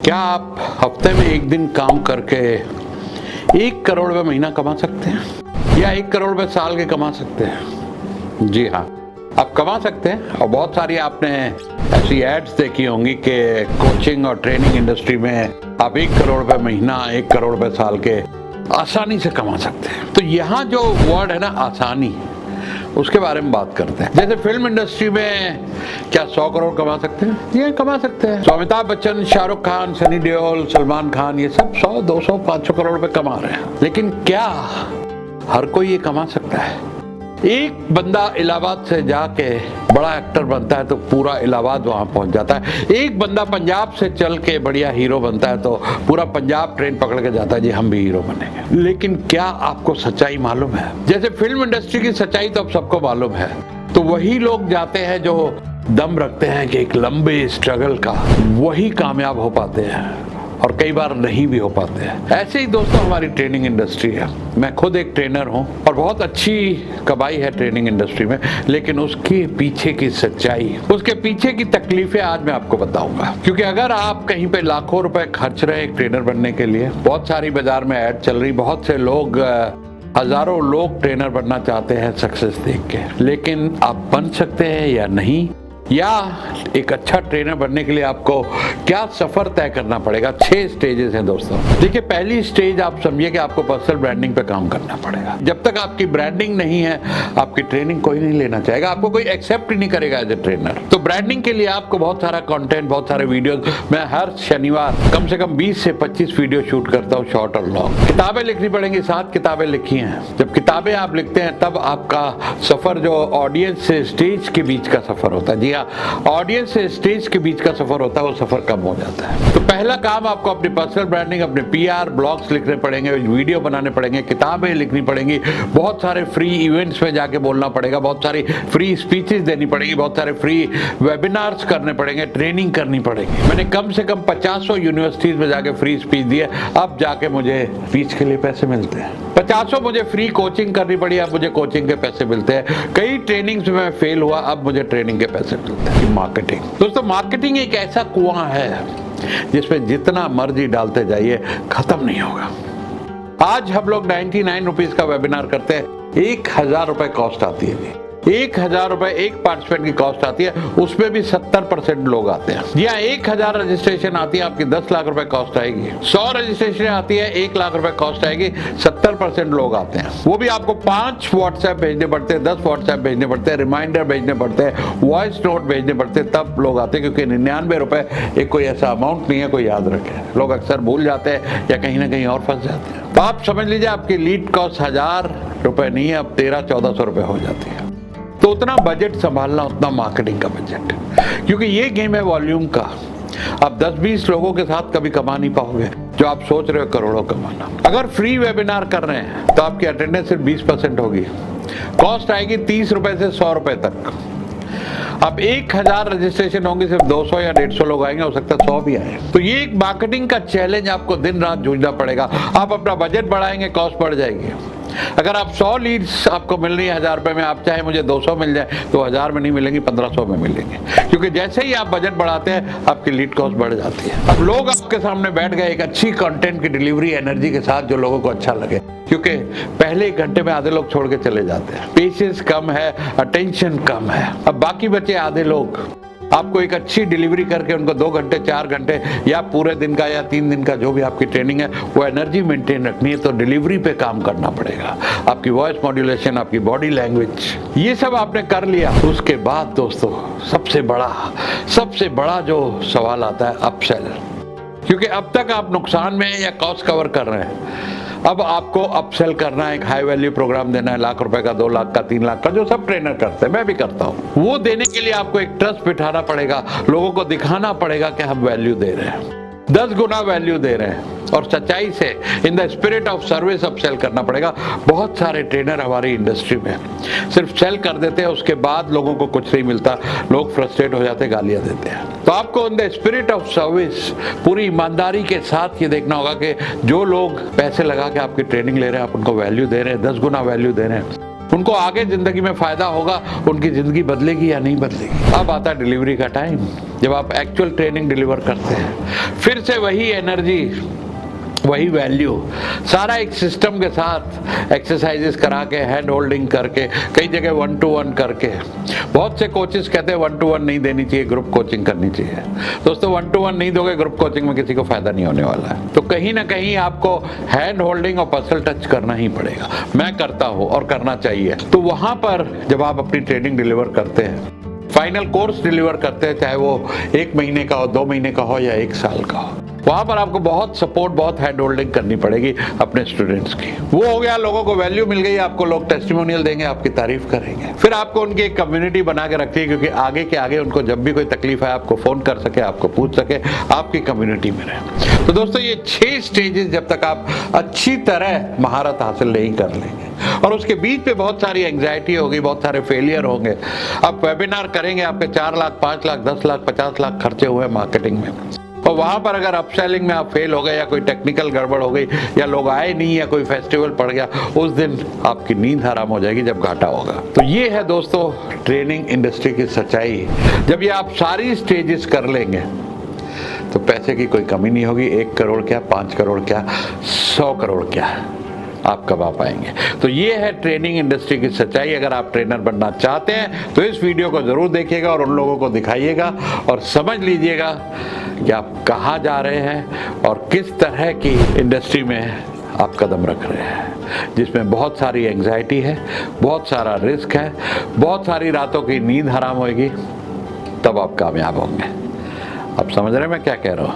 क्या आप हफ्ते में एक दिन काम करके 1 करोड़ रुपए महीना कमा सकते हैं या 1 करोड़ रुपए साल के कमा सकते हैं? जी हाँ, आप कमा सकते हैं। और बहुत सारी आपने ऐसी एड्स देखी होंगी कि कोचिंग और ट्रेनिंग इंडस्ट्री में आप 1 करोड़ रुपए महीना 1 करोड़ रुपए साल के आसानी से कमा सकते हैं। तो यहाँ जो वर्ड है ना, आसानी, उसके बारे में बात करते हैं। जैसे फिल्म इंडस्ट्री में क्या 100 करोड़ कमा सकते हैं? ये कमा सकते हैं। तो अमिताभ बच्चन, शाहरुख खान, सनी देओल, सलमान खान, ये सब 100, 200, 500 करोड़ रुपए कमा रहे हैं। लेकिन क्या हर कोई ये कमा सकता है? एक बंदा इलाहाबाद से जाके बड़ा एक्टर बनता है तो पूरा इलाहाबाद वहां पहुंच जाता है। एक बंदा पंजाब से चल के बढ़िया हीरो बनता है तो पूरा पंजाब ट्रेन पकड़ के जाता है, जी हम भी हीरो बनेंगे। लेकिन क्या आपको सच्चाई मालूम है? जैसे फिल्म इंडस्ट्री की सच्चाई तो अब सबको मालूम है, तो वही लोग जाते हैं जो दम रखते हैं कि एक लंबे स्ट्रगल का, वही कामयाब हो पाते हैं और कई बार नहीं भी हो पाते हैं। ऐसे ही दोस्तों हमारी ट्रेनिंग इंडस्ट्री है। मैं खुद एक ट्रेनर हूं और बहुत अच्छी कमाई है ट्रेनिंग इंडस्ट्री में, लेकिन उसके पीछे की सच्चाई, उसके पीछे की तकलीफें आज मैं आपको बताऊंगा। क्योंकि अगर आप कहीं पे लाखों रुपए खर्च रहे एक ट्रेनर बनने के लिए, बहुत सारी बाजार में ऐड चल रही, बहुत से लोग, हजारों लोग ट्रेनर बनना चाहते हैं सक्सेस देख के, लेकिन आप बन सकते हैं या नहीं, या एक अच्छा ट्रेनर बनने के लिए आपको क्या सफर तय करना पड़ेगा। 6 स्टेजेस हैं दोस्तों। देखिए, पहली स्टेज आप समझिए कि आपको पर्सनल ब्रांडिंग पे काम करना पड़ेगा। जब तक आपकी ब्रांडिंग नहीं है, आपकी ट्रेनिंग कोई नहीं लेना चाहेगा, आपको कोई एक्सेप्ट ही नहीं करेगा एज ए ट्रेनर। तो ब्रांडिंग के लिए आपको बहुत सारा कंटेंट, बहुत सारे वीडियोस, मैं हर शनिवार कम से कम 20 से 25 वीडियो शूट करता हूँ, शॉर्ट और लॉन्ग। किताबें लिखनी पड़ेंगी, 7 किताबें लिखी हैं। जब किताबें आप लिखते हैं तब आपका सफर जो ऑडियंस से स्टेज के बीच का सफर होता है, जी ऑडियंस से स्टेज के बीच का सफर होता है, वो सफर कम हो जाता है। तो पहला काम, आपको अपनी पर्सनल ब्रांडिंग, अपने पीआर, ब्लॉग्स लिखने पड़ेंगे, वीडियो बनाने पड़ेंगे, किताबें लिखनी पड़ेंगी, बहुत सारे फ्री इवेंट्स में जाके बोलना पड़ेगा, बहुत सारी फ्री स्पीचेस देनी पड़ेगी, बहुत सारे फ्री वेबिनार्स करने पड़ेंगे, ट्रेनिंग करनी पड़ेगी। मैंने कम से कम 50 यूनिवर्सिटीज में जाके फ्री स्पीच दिए, अब जाके मुझे स्पीच के लिए पैसे मिलते हैं। 50 मुझे फ्री कोचिंग करनी पड़ी, अब मुझे कोचिंग के पैसे मिलते हैं। कई ट्रेनिंग्स में मैं फेल हुआ, अब मुझे ट्रेनिंग के पैसे मिलते हैं। मार्केटिंग दोस्तों, मार्केटिंग एक ऐसा कुआं है जिसमें जितना मर्जी डालते जाइए खत्म नहीं होगा। आज हम लोग 99 रुपीज का वेबिनार करते हैं, 1000 रुपए कॉस्ट आती है। 1000 रुपए एक पार्टिसिपेंट की कॉस्ट आती है, उसमें भी 70% लोग आते हैं। या 1000 रजिस्ट्रेशन आती है, आपकी 10 लाख रुपए कॉस्ट आएगी। 100 रजिस्ट्रेशन आती है, 1 लाख रुपए कॉस्ट आएगी, 70% लोग आते हैं। वो भी आपको 5 व्हाट्सएप भेजने पड़ते हैं, 10 व्हाट्सएप भेजने पड़ते हैं, रिमाइंडर भेजने पड़ते हैं, वॉइस नोट भेजने पड़ते हैं, तब लोग आते हैं। क्योंकि 99 रुपए एक कोई ऐसा अमाउंट नहीं है कोई याद रखे। लोग अक्सर भूल जाते हैं या कहीं ना कहीं और फंस जाते हैं। तो आप समझ लीजिए, आपकी लीड कॉस्ट 1000 रुपए नहीं है, अब 1300-1400 रुपए हो जाती है। तो उतना बजट संभालना, उतना मार्केटिंग का बजट, क्योंकि ये गेम है वॉल्यूम का। आप 10-20 लोगों के साथ कभी कमा नहीं पाओगे जो आप सोच रहे हो करोड़ों कमाना। अगर फ्री वेबिनार कर रहे हैं तो आपकी अटेंडेंस सिर्फ 20% होगी, कॉस्ट आएगी 30 रुपए से 100 रुपए तक। अब 1000 रजिस्ट्रेशन होंगे, सिर्फ 200 या 150 लोग आएंगे, हो सकता है 100 भी आए। तो ये एक मार्केटिंग का चैलेंज आपको दिन रात जूझना पड़ेगा। आप अपना बजट बढ़ाएंगे, कॉस्ट बढ़ जाएगी। अगर आप 100 लीड्स आपको मिल रही है 1000 रुपए में, आप चाहे मुझे 200 मिल जाए तो 1000 में नहीं मिलेंगी, 1500 में मिलेंगे। क्योंकि जैसे ही आप बजट बढ़ाते हैं, आपकी लीड कॉस्ट बढ़ जाती है। अब लोग आपके सामने बैठ गए एक अच्छी कंटेंट की डिलीवरी एनर्जी के साथ, जो लोगों को अच्छा लगे। क्योंकि पहले 1 घंटे में आधे लोग छोड़ के चले जाते हैं, पेशेंस कम है, अटेंशन कम है। अब बाकी बचे आधे लोग। आपको एक अच्छी डिलीवरी करके उनको 2 घंटे, 4 घंटे या पूरे दिन का या 3 दिन का जो भी आपकी ट्रेनिंग है, वो एनर्जी मेंटेन रखनी है, तो डिलीवरी पे काम करना पड़ेगा। आपकी वॉइस मॉड्यूलेशन, आपकी बॉडी लैंग्वेज, ये सब आपने कर लिया। उसके बाद दोस्तों सबसे बड़ा जो सवाल आता है, अपसेल। क्योंकि अब तक आप नुकसान में हैं या कॉस्ट कवर कर रहे हैं, अब आपको अपसेल करना है। एक हाई वैल्यू प्रोग्राम देना है, 1 लाख रुपए का, 2 लाख का, 3 लाख का, जो सब ट्रेनर करते हैं, मैं भी करता हूँ। वो देने के लिए आपको एक ट्रस्ट बिठाना पड़ेगा, लोगों को दिखाना पड़ेगा कि हम वैल्यू दे रहे हैं, 10 गुना वैल्यू दे रहे हैं, और सच्चाई से in the spirit of service upsell करना पड़ेगा। बहुत सारे ट्रेनर हमारी इंडस्ट्री में सिर्फ सेल कर देते हैं, उसके बाद लोगों को कुछ नहीं मिलता, लोग फ्रस्ट्रेट हो जाते, गालियां देते हैं। तो आपको in the spirit of service पूरी ईमानदारी के साथ ये देखना होगा कि जो लोग पैसे लगा के आपकी ट्रेनिंग ले रहे हैं, आप उनको वैल्यू दे रहे हैं, 10 गुना वैल्यू दे रहे हैं। उनको आगे जिंदगी में फायदा होगा, उनकी जिंदगी बदलेगी या नहीं बदलेगी। अब आता है डिलीवरी का टाइम, जब आप एक्चुअल ट्रेनिंग डिलीवर करते हैं। फिर से वही एनर्जी, वही वैल्यू, सारा एक सिस्टम के साथ एक्सरसाइजेस करा के, हैंड होल्डिंग करके, कई जगह 1-to-1 करके। बहुत से कोचेस कहते हैं 1-to-1 नहीं देनी चाहिए, ग्रुप कोचिंग करनी चाहिए। दोस्तों 1-to-1 नहीं दोगे, ग्रुप कोचिंग में किसी को फायदा नहीं होने वाला है। तो कहीं ना कहीं आपको हैंड होल्डिंग और पर्सनल टच करना ही पड़ेगा। मैं करता हूँ और करना चाहिए। तो वहां पर जब आप अपनी ट्रेनिंग डिलीवर करते हैं, फाइनल कोर्स डिलीवर करते हैं, चाहे वो 1 महीने का हो, 2 महीने का हो या 1 साल का हो, वहां पर आपको बहुत सपोर्ट, बहुत हैंड होल्डिंग करनी पड़ेगी अपने स्टूडेंट्स की। वो हो गया, लोगों को वैल्यू मिल गई, आपको लोग टेस्टिमोनियल देंगे, आपकी तारीफ करेंगे। फिर आपको उनकी एक कम्युनिटी बना के रखती है, क्योंकि आगे के आगे उनको जब भी कोई तकलीफ है, आपको फोन कर सके, आपको पूछ सके, आपकी कम्युनिटी में रहे। तो दोस्तों ये 6 स्टेजेस जब तक आप अच्छी तरह महारत हासिल नहीं कर लेंगे, और उसके बीच पे बहुत सारी एंग्जाइटी होगी, बहुत सारे फेलियर होंगे। आप वेबिनार करेंगे, आपके 4 लाख, 5 लाख, 10 लाख, 50 लाख खर्चे हुए मार्केटिंग में, और वहां पर अगर अपसेलिंग में आप फेल हो गए, या कोई टेक्निकल गड़बड़ हो गई, या लोग आए नहीं, या कोई फेस्टिवल पड़ गया, उस दिन आपकी नींद हराम हो जाएगी जब घाटा होगा। तो ये है दोस्तों ट्रेनिंग इंडस्ट्री की सच्चाई। जब ये आप सारी स्टेजेस कर लेंगे तो पैसे की कोई कमी नहीं होगी। 1 करोड़ क्या, 5 करोड़ क्या, 100 करोड़ क्या, आप कब आ पाएंगे। तो ये है ट्रेनिंग इंडस्ट्री की सच्चाई। अगर आप ट्रेनर बनना चाहते हैं तो इस वीडियो को जरूर देखिएगा और उन लोगों को दिखाइएगा, और समझ लीजिएगा कि आप कहाँ जा रहे हैं और किस तरह की इंडस्ट्री में आप कदम रख रहे हैं, जिसमें बहुत सारी एंग्जाइटी है, बहुत सारा रिस्क है, बहुत सारी रातों की नींद हराम होगी। तब आप कामयाब होंगे। आप समझ रहे हैं मैं क्या कह रहा हूँ।